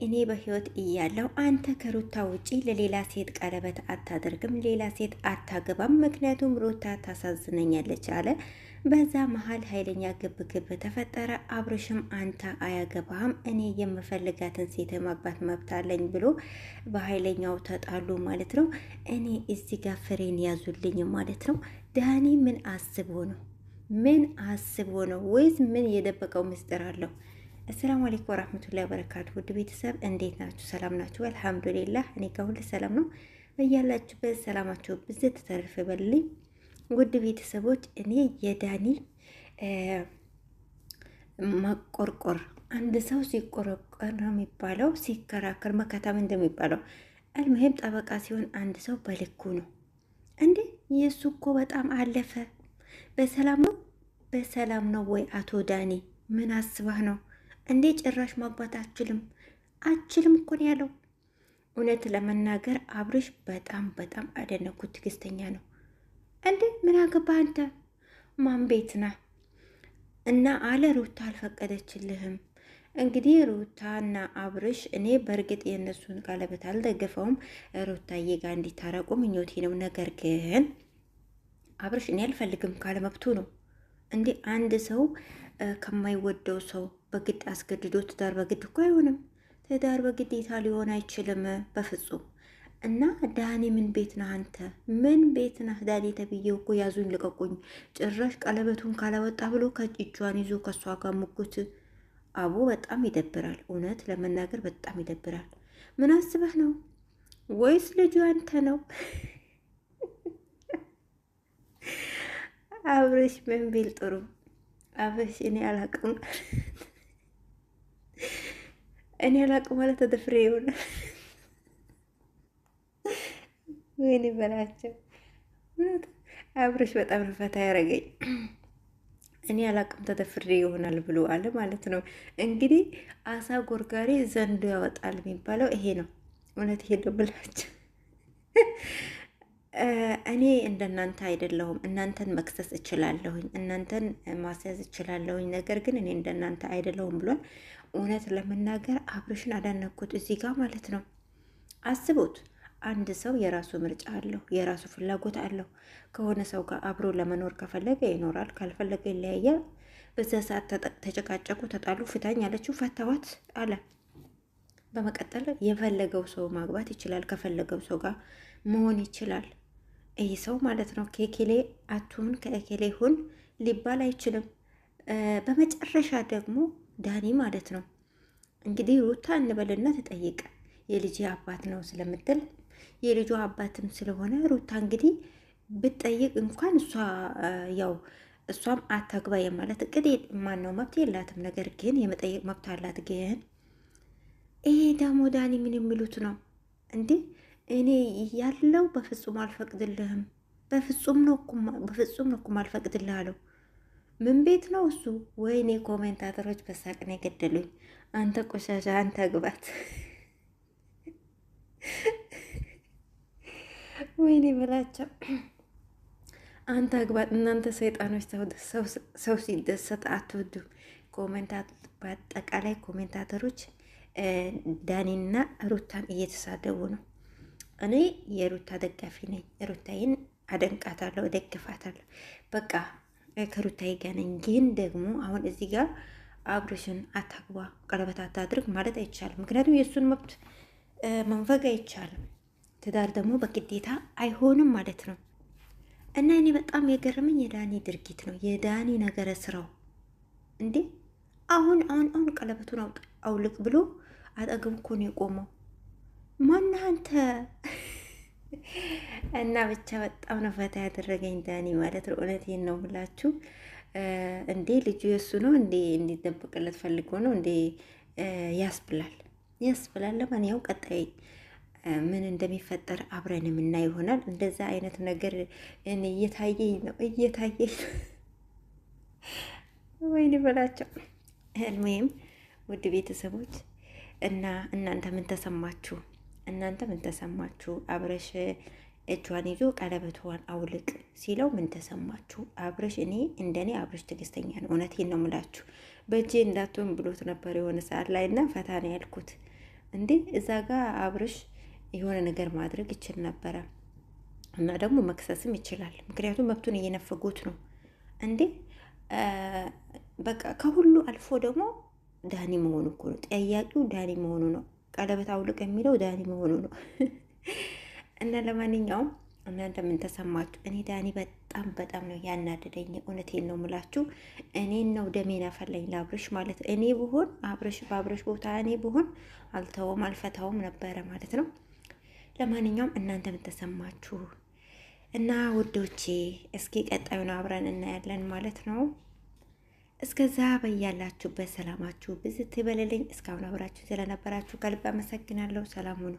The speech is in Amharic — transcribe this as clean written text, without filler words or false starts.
እኔ በህይወት እያለሁ አንተ ከሩታ ውጪ ለሌላ ሴት ቀለበት አታደርግም፣ ሌላ ሴት አታገባም፣ ምክንያቱም ሩታ ታሳዝነኛለች አለ። በዛ መሀል ኃይለኛ ግብግብ ተፈጠረ። አብርሽም አንተ አያገባህም፣ እኔ የምፈልጋትን ሴት ማግባት መብት አለኝ ብሎ በኃይለኛው ተጣሉ ማለት ነው። እኔ እዚህ ጋር ፍሬን ያዙልኝ ማለት ነው። ዳኒ ምን አስቦ ነው? ምን አስቦ ነው? ወይስ ምን የደበቀው ምስጢር አለው? አሰላሙ አለይኩም ወራህመቱላሂ ወበረካቱ። ውድ ቤተሰብ እንዴት ናችሁ? ሰላም ናችሁ? አልሐምዱሊላህ እኔ ከሁሉ ሰላም ነው። በያላችሁበት ሰላማችሁ ብዝት ተተርፍ በልልኝ። ውድ ቤተሰቦች እኔ የዳኒ መቆርቆር፣ አንድ ሰው ሲቆረቆር ነው የሚባለው፣ ሲከራከር መከታም እንደሚባለው አልሙሂም ጠበቃ ሲሆን አንድ ሰው በልኩ ነው እንዴ። የእሱ እኮ በጣም አለፈ። በሰላም ነው በሰላም ነው ወይ አቶ ዳኒ? ምን አስበህ ነው እንዴ? ጭራሽ ማግባት አችልም እኮ ነው ያለው። እውነት ለመናገር አብርሽ በጣም አደነኩት። ትዕግስተኛ ነው እንዴ። ምን አገባህ አንተ? ማን ቤት ነህ? እና አለ ሩታ አልፈቀደችልህም። እንግዲህ ሩታና አብርሽ እኔ በእርግጥ የእነሱን ቀለበት አልደገፈውም። ሩታዬ ጋር እንዲታረቁ ምኞቴ ነው። ነገር ግን አብርሽ እኔ አልፈልግም ካለ መብቱ ነው እንዴ። አንድ ሰው ከማይወደው ሰው በግድ አስገድዶ ትዳር በግድ እኮ አይሆንም። ትዳር በግዴታ ሊሆን አይችልም በፍጹም። እና ዳኒ ምን ቤት ነህ አንተ? ምን ቤት ነህ ዳኒ ተብዬው እኮ ያዙኝ ልቀቁኝ። ጭራሽ ቀለበቱን ካላወጣ ብሎ ከእጇን ይዞ ከእሷ ጋር ሙጉት። አቦ በጣም ይደብራል። እውነት ለመናገር በጣም ይደብራል። ምን አስበህ ነው? ወይስ ልጁ አንተ ነው? አብርሽ ምን ቢል ጥሩ? አብርሽ እኔ አላቅም ማለት ተደፍሬ ይሆናል። ወይኔ በላቸው። አብርሽ በጣም ፈታ ያረገኝ። እኔ አላቅም ተደፍሬ ይሆናል ብሎ አለ ማለት ነው። እንግዲህ አሳ ጎርጋሪ ዘንዶ ያወጣል የሚባለው ይሄ ነው። እውነት ይሄ ነው ብላቸው። እኔ እንደናንተ አይደለሁም። እናንተን መክሰስ እችላለሁኝ፣ እናንተን ማስያዝ እችላለሁኝ። ነገር ግን እኔ እንደናንተ አይደለሁም ብሏል። እውነት ለመናገር አብርሽን አዳነኩት እዚህ ጋር ማለት ነው። አስቡት፣ አንድ ሰው የራሱ ምርጫ አለው፣ የራሱ ፍላጎት አለው። ከሆነ ሰው ጋር አብሮ ለመኖር ከፈለገ ይኖራል፣ ካልፈለገ ይለያያል። በዛ ሰዓት ተጨቃጨቁ፣ ተጣሉ፣ ፍታኝ ያለችው ፈተዋት አለ። በመቀጠል የፈለገው ሰው ማግባት ይችላል፣ ከፈለገው ሰው ጋር መሆን ይችላል። ይህ ሰው ማለት ነው ከኬሌ አቱን ከኬሌ ሁን ሊባል አይችልም። በመጨረሻ ደግሞ ዳኒ ማለት ነው እንግዲህ ሩታ እንበልና ተጠይቀ የልጅ አባት ነው ስለምትል የልጇ አባትም ስለሆነ ሩታ እንግዲህ ብትጠይቅ እንኳን እሷ ያው እሷም አታግባ የማለት እቅድ ማን ነው መብት የላትም። ነገር ግን የመጠየቅ መብት አላት። ግን ይሄ ደግሞ ዳኒ ምን የሚሉት ነው እንዴ? እኔ ያለው በፍጹም አልፈቅድልህም። በፍጹም ነው እኮ አልፈቅድልህ አለው። ምን ቤት ነው እሱ? ወይኔ ኮሜንታተሮች በሳቅን የገደሉኝ። አንተ ቆሻሻ፣ አንተ ግባት። ወይኔ በላቸው፣ አንተ ግባት። እናንተ ሰይጣኖች ሰው ሲደሰት አትወዱም። በአጠቃላይ ኮሜንታተሮች ዳኒና ሩታን እየተሳደቡ ነው። እኔ የሩታ ደጋፊ ነኝ። ሩታዬን አደንቃታለሁ፣ እደግፋታለሁ። በቃ ከሩታዬ ጋር ነኝ። ግን ደግሞ አሁን እዚህ ጋር አብርሽን አታግባ፣ ቀለበት አታድርግ ማለት አይቻልም። ምክንያቱም የእሱን መብት መንፈግ አይቻልም። ትዳር ደግሞ በግዴታ አይሆንም ማለት ነው። እና እኔ በጣም የገረመኝ የዳኒ ድርጊት ነው፣ የዳኒ ነገረ ስራው። እንዴ አሁን ቀለበቱን አውልቅ ብሎ አጠገቡ እኮ ነው የቆመው። ማነህ አንተ? እና ብቻ በጣም ነው ፈታ ያደረገኝ ዳኒ ማለት ነው። እውነቴን ነው ብላችሁ እንዴ ልጁ የእሱ ነው እንዴ? እንዲደበቅለት ፈልጎ ነው እንዴ? ያስብላል። ለማንኛውም ቀጣይ ምን እንደሚፈጠር አብረን የምናይ ይሆናል። እንደዛ አይነት ነገር እኔ እየታየኝ ነው። ወይኔ በላቸው። ወይም ውድ ቤተሰቦች እና እናንተ ምን ተሰማችሁ? አብረሽ እጇን ይዞ ቀለበቷን አውልቅ ሲለው ምን ተሰማችሁ? አብረሽ እንደኔ አብረሽ ትዕግስተኛ ነው። እውነቴን ነው የምላችሁ። በእጄ እንዳትሆን ብሎት ነበር የሆነ ሰዓት ላይ እና ፈታ ነው ያልኩት። እንዴ እዛ ጋር አብርሽ የሆነ ነገር ማድረግ ይችል ነበረ እና ደግሞ መክሰስም ይችላል። ምክንያቱም መብቱን እየነፈጉት ነው እንዴ። በቃ ከሁሉ አልፎ ደግሞ ዳኒ መሆኑ እኮ ነው ጠያቂው፣ ዳኒ መሆኑ ነው። ቀለበት አውልቅ የሚለው ዳኒ መሆኑ ነው። እና ለማንኛውም እናንተ ምን ተሰማችሁ? እኔ ዳኒ በጣም በጣም ነው ያናደደኝ። እውነቴን ነው ምላችሁ። እኔን ነው ደሜን አፈላኝ ለአብርሽ ማለት እኔ ብሆን በአብርሽ ቦታ እኔ ብሆን አልተውም አልፈታውም ነበረ ማለት ነው። ለማንኛውም እናንተ ምን ተሰማችሁ? እና ውዶቼ እስኪ ቀጣዩን አብረን እናያለን ማለት ነው። እስከዛ በያላችሁበት ሰላማችሁ ብዝት ይበልልኝ። እስካሁን አብራችሁ ስለነበራችሁ ከልብ አመሰግናለሁ። ሰላም ሁኑ።